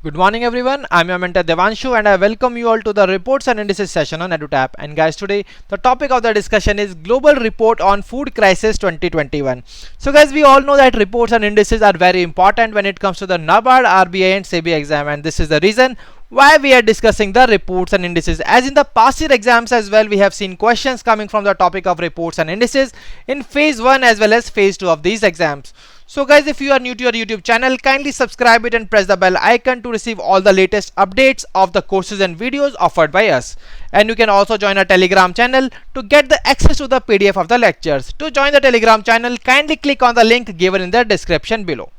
Good morning everyone, I'm your mentor Devanshu and I welcome you all to the reports and indices session on EduTap. And guys, today the topic of the discussion is Global Report on Food Crisis 2021. So guys, we all know that reports and indices are very important when it comes to the NABARD, RBI and SEBI exam, and this is the reason why we are discussing the reports and indices. As in the past year exams as well, we have seen questions coming from the topic of reports and indices in phase 1 as well as phase 2 of these exams. So guys, if you are new to your YouTube channel, kindly subscribe it and press the bell icon to receive all the latest updates of the courses and videos offered by us. And you can also join our Telegram channel to get the access to the PDF of the lectures. To join the Telegram channel, kindly click on the link given in the description below.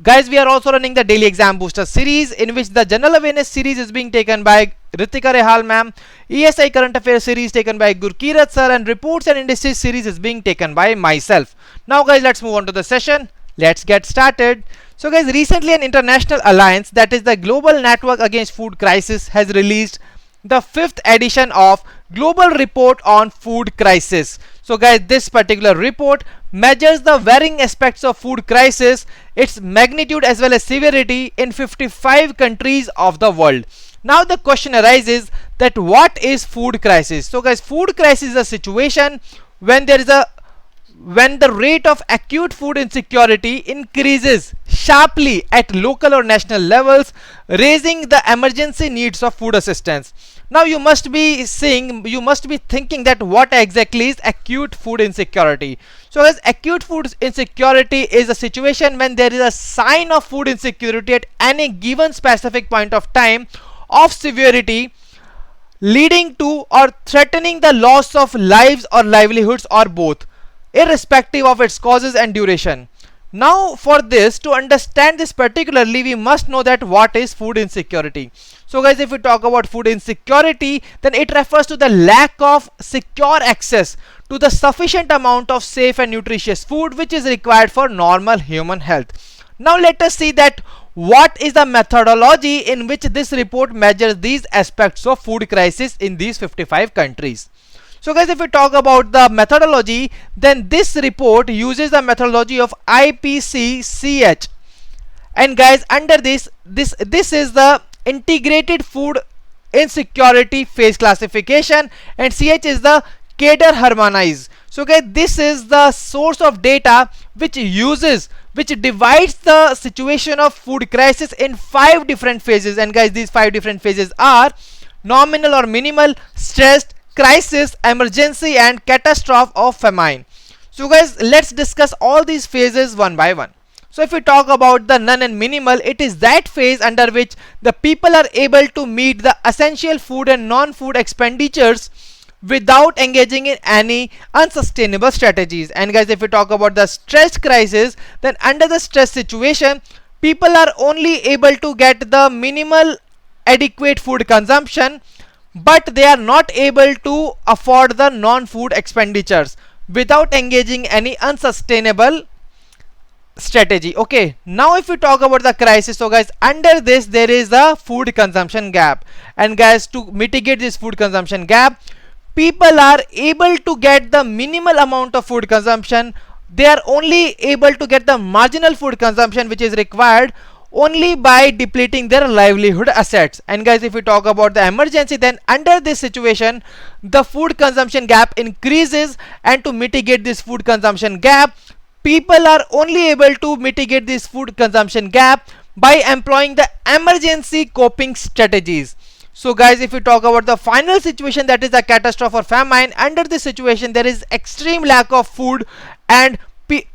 Guys, we are also running the daily exam booster series, in which the general awareness series is being taken by Ritika Rehal ma'am, ESI current affairs series taken by Gurkirat sir, and reports and indices series is being taken by myself. Now guys, let's move on to the session. Let's get started. So guys, recently an international alliance, that is the Global Network Against Food Crisis, has released the 5th edition of Global Report on Food Crisis. So guys, this particular report measures the varying aspects of food crisis, its magnitude as well as severity in 55 countries of the world. Now the question arises that what is food crisis? So guys, food crisis is a situation when the rate of acute food insecurity increases sharply at local or national levels, raising the emergency needs of food assistance. Now you must be thinking that what exactly is acute food insecurity. So as acute food insecurity is a situation when there is a sign of food insecurity at any given specific point of time of severity, leading to or threatening the loss of lives or livelihoods or both, irrespective of its causes and duration. Now for this, to understand this particularly, we must know that what is food insecurity. So guys, if we talk about food insecurity, then it refers to the lack of secure access to the sufficient amount of safe and nutritious food which is required for normal human health. Now let us see that what is the methodology in which this report measures these aspects of food crisis in these 55 countries. So guys, if we talk about the methodology, then this report uses the methodology of IPCCH. And guys, under this is the integrated food insecurity phase classification, and CH is the cadre harmonize. So guys, this is the source of data which divides the situation of food crisis in 5 different phases. And guys, these 5 different phases are nominal or minimal, stressed, crisis, emergency and catastrophe or famine. So guys, let's discuss all these phases one by one. So if we talk about the none and minimal, it is that phase under which the people are able to meet the essential food and non-food expenditures without engaging in any unsustainable strategies. And guys, if we talk about the stress crisis, then under the stress situation, people are only able to get the minimal adequate food consumption, but they are not able to afford the non-food expenditures without engaging any unsustainable strategy. Okay, now if we talk about the crisis, so guys, under this there is the food consumption gap. And guys, to mitigate this food consumption gap, people are able to get the minimal amount of food consumption. They are only able to get the marginal food consumption which is required only by depleting their livelihood assets. And guys, if we talk about the emergency, then under this situation the food consumption gap increases, and to mitigate this food consumption gap, people are only able to mitigate this food consumption gap by employing the emergency coping strategies. So guys, if we talk about the final situation, that is the catastrophe or famine, under this situation there is extreme lack of food, and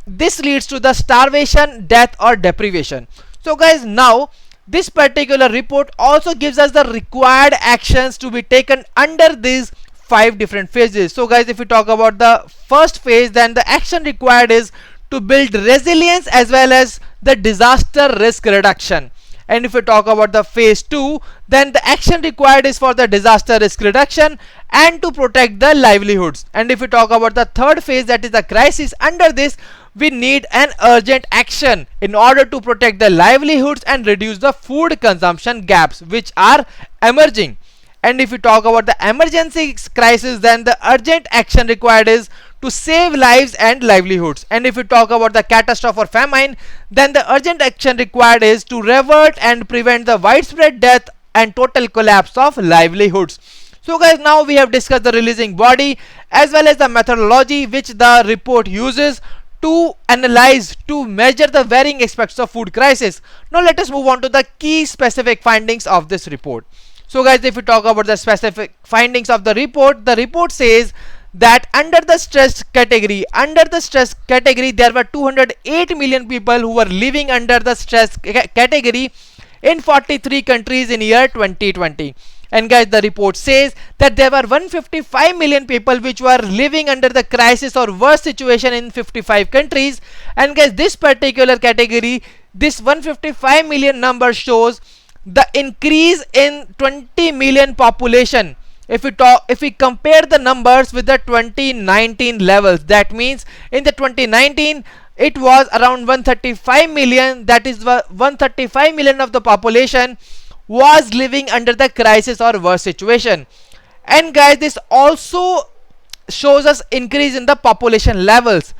this leads to the starvation, death or deprivation. So guys, now this particular report also gives us the required actions to be taken under these 5 different phases. So guys, if we talk about the first phase, then the action required is to build resilience as well as the disaster risk reduction. And if we talk about the phase 2, then the action required is for the disaster risk reduction and to protect the livelihoods. And if we talk about the third phase, that is the crisis, under this we need an urgent action in order to protect the livelihoods and reduce the food consumption gaps which are emerging. And if we talk about the emergency crisis, then the urgent action required is to save lives and livelihoods. And if we talk about the catastrophe or famine, then the urgent action required is to revert and prevent the widespread death and total collapse of livelihoods. So guys, now we have discussed the releasing body as well as the methodology which the report uses to analyze, to measure the varying aspects of food crisis. Now let us move on to the key specific findings of this report. So guys, if we talk about the specific findings of the report says that under the stress category, there were 208 million people who were living under the stress category in 43 countries in year 2020. And guys, the report says that there were 155 million people which were living under the crisis or worse situation in 55 countries. And guys, this particular category, this 155 million number shows the increase in 20 million population. If we compare the numbers with the 2019 levels, that means in the 2019 it was around 135 million, that is 135 million of the population was living under the crisis or worse situation. And guys, this also shows us increase in the population levels.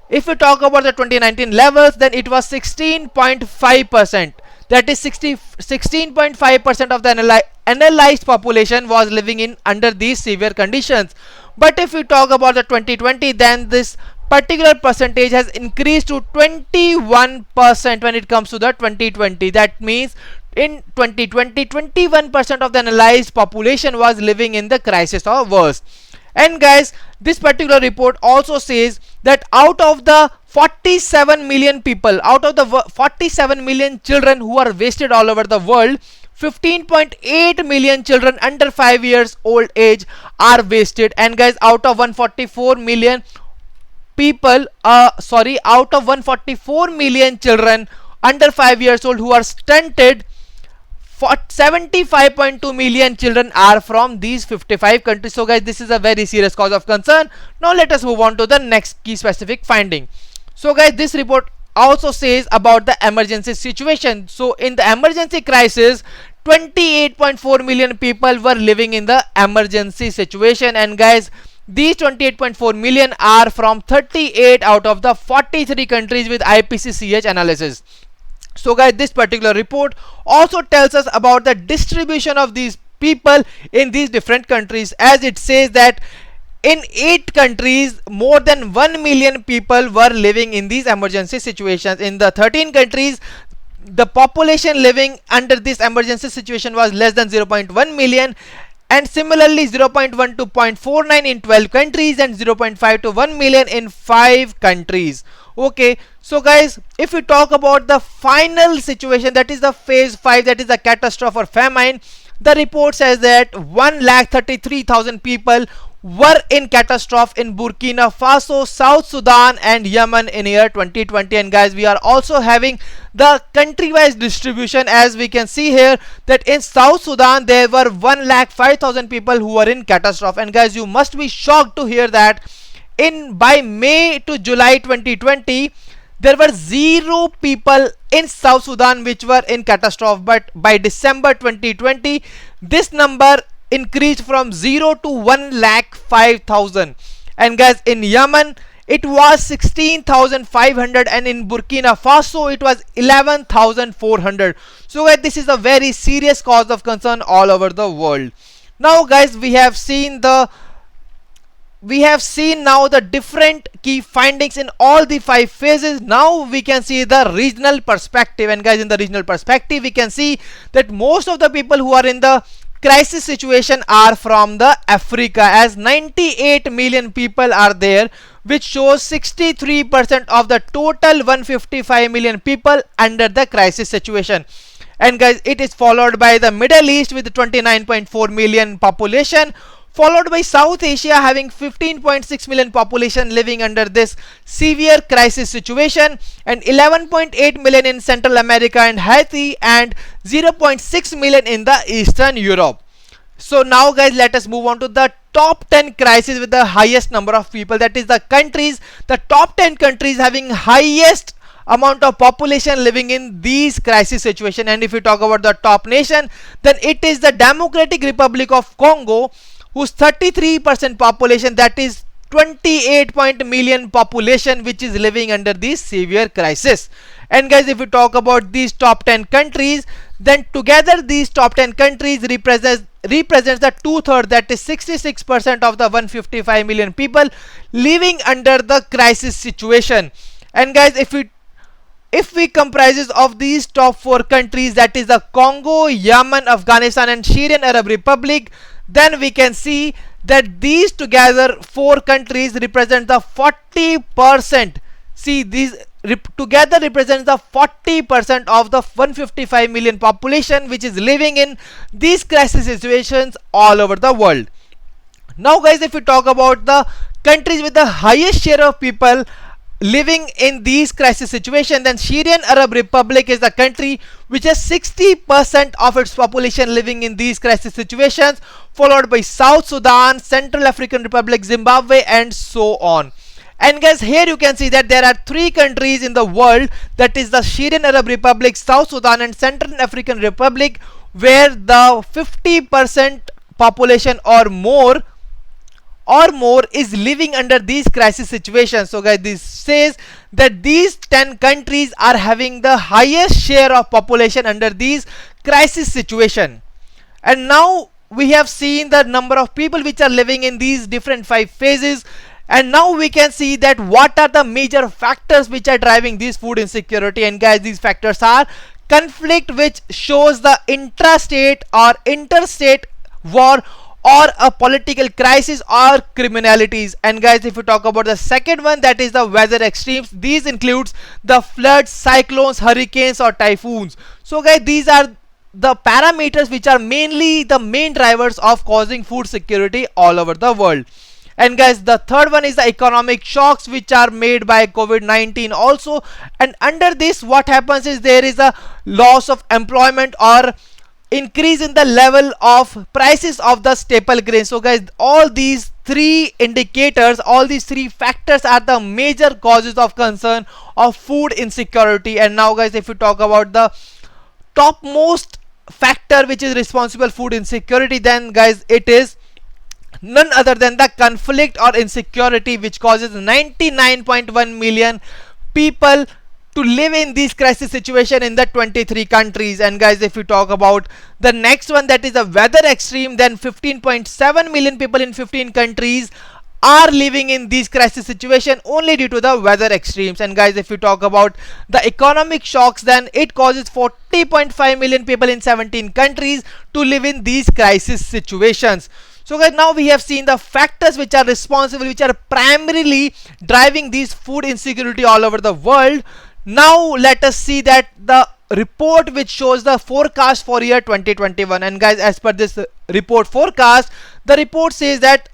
If we talk about the 2019 levels, then it was 16.5%. That is 16.5% of the analyzed population was living in under these severe conditions. But if we talk about the 2020, then this particular percentage has increased to 21% when it comes to the 2020. That means in 2020, 21% of the analyzed population was living in the crisis or worse. And guys, this particular report also says that out of the 47 million people, out of the 47 million children who are wasted all over the world, 15.8 million children under 5 years old age are wasted. And guys, out of 144 million people, out of 144 million children under 5 years old who are stunted, 75.2 million children are from these 55 countries. So guys, this is a very serious cause of concern. Now let us move on to the next key specific finding. So guys, this report also says about the emergency situation. So in the emergency crisis, 28.4 million people were living in the emergency situation. And guys, these 28.4 million are from 38 out of the 43 countries with IPCCH analysis. So guys, this particular report also tells us about the distribution of these people in these different countries, as it says that in 8 countries more than 1 million people were living in these emergency situations. In the 13 countries, the population living under this emergency situation was less than 0.1 million, and similarly 0.1 to 0.49 in 12 countries and 0.5 to 1 million in 5 countries. Okay, so guys, if we talk about the final situation, that is the phase 5, that is the catastrophe or famine, the report says that 1,33,000 people were in catastrophe in Burkina Faso, South Sudan and Yemen in year 2020. And guys, we are also having the country-wise distribution, as we can see here that in South Sudan there were 1,05,000 people who were in catastrophe. And guys, you must be shocked to hear that by May to July 2020 there were 0 people in South Sudan which were in catastrophe, but by December 2020 this number increased from 0 to 1,05,000. And guys, in Yemen it was 16,500 and in Burkina Faso it was 11,400. So guys, this is a very serious cause of concern all over the world. Now guys, we have seen now the different key findings in all the 5 phases. Now we can see the regional perspective. And guys, in the regional perspective we can see that most of the people who are in the crisis situation are from the Africa, as 98 million people are there, which shows 63% of the total 155 million people under the crisis situation. And guys, it is followed by the Middle East with 29.4 million population, followed by South Asia having 15.6 million population living under this severe crisis situation, and 11.8 million in Central America and Haiti, and 0.6 million in the Eastern Europe. So now guys, let us move on to the top 10 crises with the highest number of people, that is the countries, the top 10 countries having highest amount of population living in these crisis situation. And if we talk about the top nation, then it is the Democratic Republic of Congo, whose 33% population, that is 28 million population which is living under this severe crisis. And guys, if we talk about these top 10 countries, then together these top 10 countries represents the two-thirds, that is 66% of the 155 million people living under the crisis situation. And guys, if we comprises of these top 4 countries, that is the Congo, Yemen, Afghanistan and Syrian Arab Republic, then we can see that these together 4 countries represent the 40%. See, these together represents the 40% of the 155 million population which is living in these crisis situations all over the world. Now guys, if we talk about the countries with the highest share of people living in these crisis situations, then Syrian Arab Republic is the country which has 60% of its population living in these crisis situations, followed by South Sudan, Central African Republic, Zimbabwe and so on. And guys, here you can see that there are 3 countries in the world, that is the Syrian Arab Republic, South Sudan and Central African Republic, where the 50% population or more is living under these crisis situations. So guys, this says that these 10 countries are having the highest share of population under these crisis situation. And now we have seen the number of people which are living in these different 5 phases. And now we can see that what are the major factors which are driving this food insecurity. And guys, these factors are conflict which shows the intrastate or interstate war, or a political crisis or criminalities. And guys, if you talk about the second one, that is the weather extremes. These includes the floods, cyclones, hurricanes or typhoons. So guys, these are the parameters which are mainly the main drivers of causing food security all over the world. And guys, the third one is the economic shocks which are made by COVID-19 also. And under this, what happens is there is a loss of employment or increase in the level of prices of the staple grains. So guys, all these 3 indicators, all these 3 factors are the major causes of concern of food insecurity. And now guys, if you talk about the topmost factor which is responsible for food insecurity, then guys, it is none other than the conflict or insecurity which causes 99.1 million people to live in this crisis situation in the 23 countries. And guys, if you talk about the next one, that is the weather extreme, then 15.7 million people in 15 countries are living in this crisis situation only due to the weather extremes. And guys, if you talk about the economic shocks, then it causes 40.5 million people in 17 countries to live in these crisis situations. So guys, now we have seen the factors which are responsible, which are primarily driving this food insecurity all over the world. Now let us see that the report which shows the forecast for year 2021. And guys, as per this report forecast, the report says that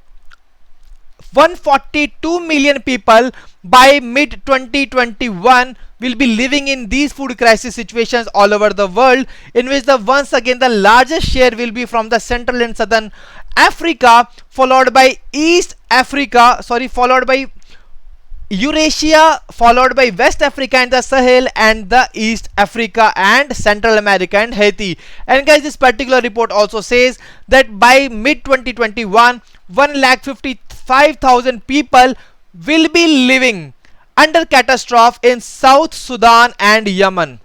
142 million people by mid 2021 will be living in these food crisis situations all over the world, in which once again the largest share will be from the Central and Southern Africa, followed by Eurasia, followed by West Africa and the Sahel, and the East Africa and Central America and Haiti. And guys, this particular report also says that by mid 2021, 1,55,000 people will be living under catastrophe in South Sudan and Yemen.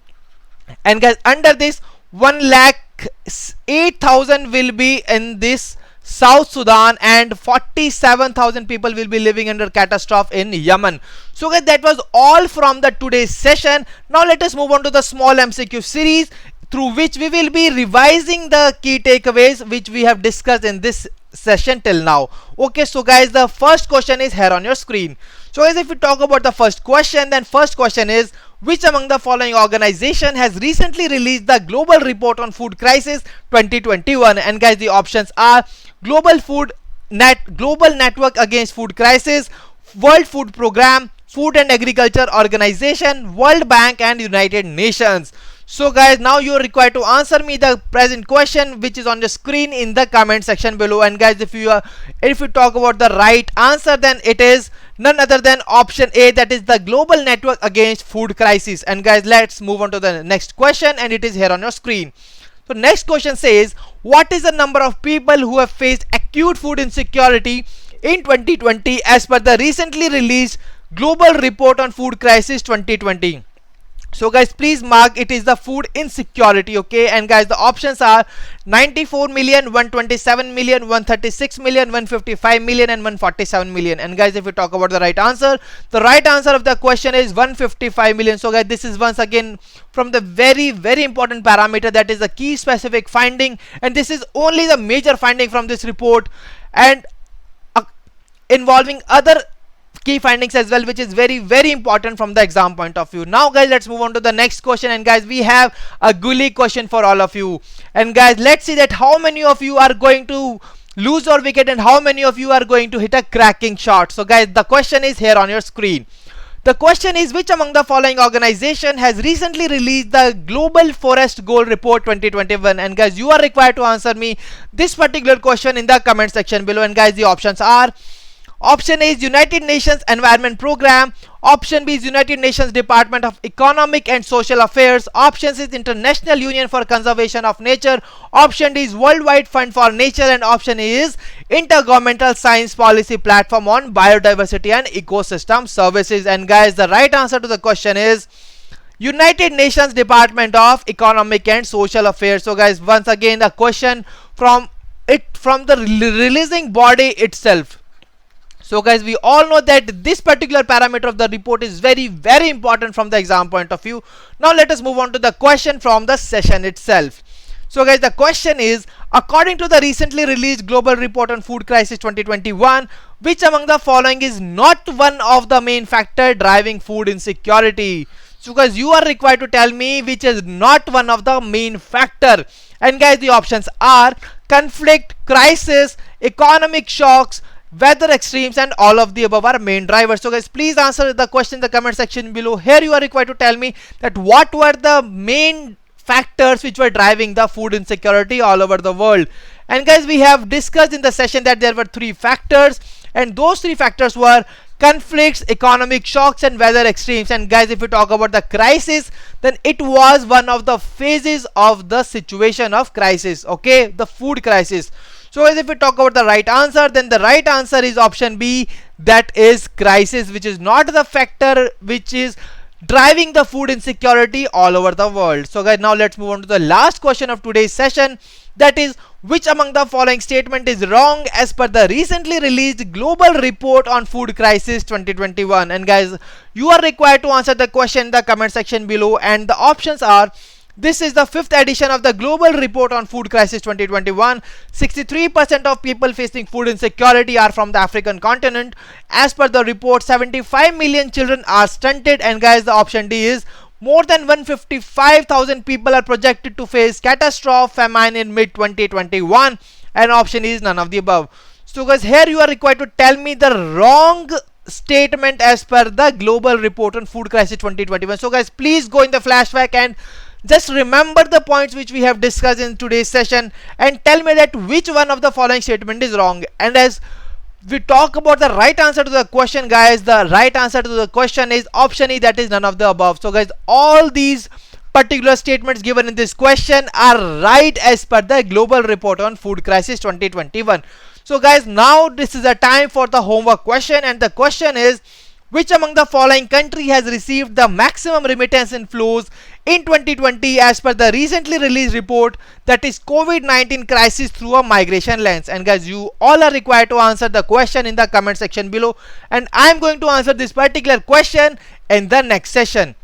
And guys, under this 1,08,000 will be in this South Sudan, and 47,000 people will be living under catastrophe in Yemen. So guys, that was all from the today's session. Now let us move on to the small MCQ series, through which we will be revising the key takeaways which we have discussed in this session till now. Okay, so guys, the first question is here on your screen. So guys, if we talk about the first question, then first question is, which among the following organization has recently released the Global Report on Food Crisis 2021? And guys, the options are Global Network Against Food Crisis, World Food Program, Food and Agriculture Organization, World Bank and United Nations. So guys, now you are required to answer me the present question which is on the screen in the comment section below. And guys, if you talk about the right answer, then it is none other than option A, that is the Global Network Against Food Crisis. And guys, let's move on to the next question, and it is here on your screen. So next question says, what is the number of people who have faced acute food insecurity in 2020 as per the recently released Global Report on Food Crisis 2020. So guys, please mark it is the food insecurity, okay? And guys, the options are 94 million, 127 million, 136 million, 155 million and 147 million. And guys, if we talk about the right answer of the question is 155 million. So guys, this is once again from the very important parameter, that is the key specific finding, and this is only the major finding from this report, and involving other key findings as well, which is very important from the exam point of view. Now guys, let's move on to the next question, and guys, we have a Googly question for all of you. And guys, let's see that how many of you are going to lose your wicket and how many of you are going to hit a cracking shot. So guys, the question is here on your screen. The question is, which among the following organization has recently released the Global Forest Goal Report 2021? And guys, you are required to answer me this particular question in the comment section below. And guys, the options are: option A is United Nations Environment Program, option B is United Nations Department of Economic and Social Affairs, option C is International Union for Conservation of Nature, option D is Worldwide Fund for Nature, and option E is Intergovernmental Science Policy Platform on Biodiversity and Ecosystem Services. And guys, the right answer to the question is United Nations Department of Economic and Social Affairs. So guys, once again, the question from the releasing body itself. So guys, we all know that this particular parameter of the report is very important from the exam point of view. Now let us move on to the question from the session itself. So guys, the question is, according to the recently released Global Report on Food Crisis 2021, which among the following is not one of the main factor driving food insecurity? So guys, you are required to tell me which is not one of the main factor. And guys, the options are conflict, crisis, economic shocks, weather extremes, and all of the above are main drivers. So guys, please answer the question in the comment section below. Here you are required to tell me that what were the main factors which were driving the food insecurity all over the world. And guys, we have discussed in the session that there were three factors, and those three factors were conflicts, economic shocks, and weather extremes. And guys, if we talk about the crisis, then it was one of the phases of the situation of crisis, okay, the food crisis. So as if we talk about the right answer, then the right answer is option B, that is crisis, which is not the factor which is driving the food insecurity all over the world. So guys, now let's move on to the last question of today's session, that is, which among the following statement is wrong as per the recently released Global Report on Food Crisis 2021? And guys, you are required to answer the question in the comment section below, and the options are: this is the 5th edition of the Global Report on Food Crisis 2021. 63% of people facing food insecurity are from the African continent. As per the report, 75 million children are stunted. And guys, the option D is more than 155,000 people are projected to face catastrophic famine in mid-2021. And option E is none of the above. So guys, here you are required to tell me the wrong statement as per the Global Report on Food Crisis 2021. So guys, please go in the flashback and just remember the points which we have discussed in today's session and tell me that which one of the following statement is wrong. And as we talk about the right answer to the question, guys, the right answer to the question is option E, that is none of the above. So guys, all these particular statements given in this question are right as per the Global Report on Food Crisis 2021. So guys, now this is a time for the homework question, and the question is: which among the following country has received the maximum remittance inflows in 2020 as per the recently released report, that is COVID-19 crisis through a migration lens? And guys, you all are required to answer the question in the comment section below, and I am going to answer this particular question in the next session.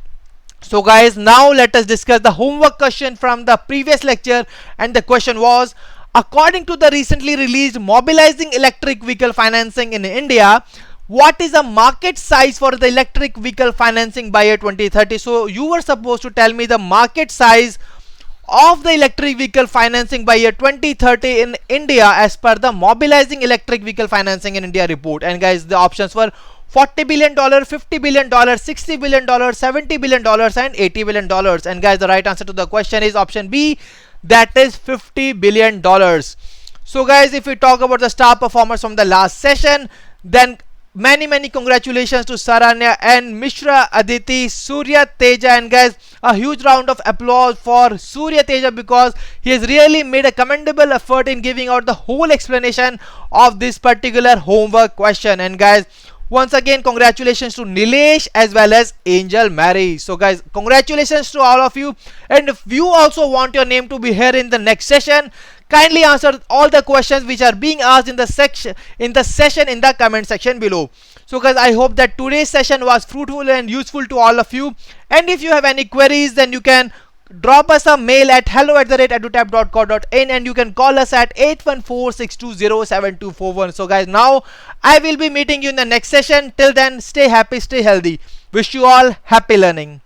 So guys, now let us discuss the homework question from the previous lecture, and the question was: according to the recently released Mobilizing Electric Vehicle Financing in India, what is the market size for the electric vehicle financing by year 2030? So you were supposed to tell me the market size of the electric vehicle financing by year 2030 in India as per the Mobilizing Electric Vehicle Financing in India report. And guys, the options were $40 billion, $50 billion, $60 billion, $70 billion, and $80 billion. And guys, the right answer to the question is option B, that is $50 billion. So guys, if we talk about the star performers from the last session, then many congratulations to Saranya and Mishra Aditi, Surya Teja, and guys, a huge round of applause for Surya Teja because he has really made a commendable effort in giving out the whole explanation of this particular homework question. And guys, once again, congratulations to Nilesh as well as Angel Mary. So guys, congratulations to all of you. And if you also want your name to be here in the next session, kindly answer all the questions which are being asked in the session in the comment section below. So guys, I hope that today's session was fruitful and useful to all of you. And if you have any queries, then you can drop us a mail at hello@edutap.co.in, and you can call us at 8146207241. So guys, now I will be meeting you in the next session. Till then, stay happy, stay healthy. Wish you all happy learning.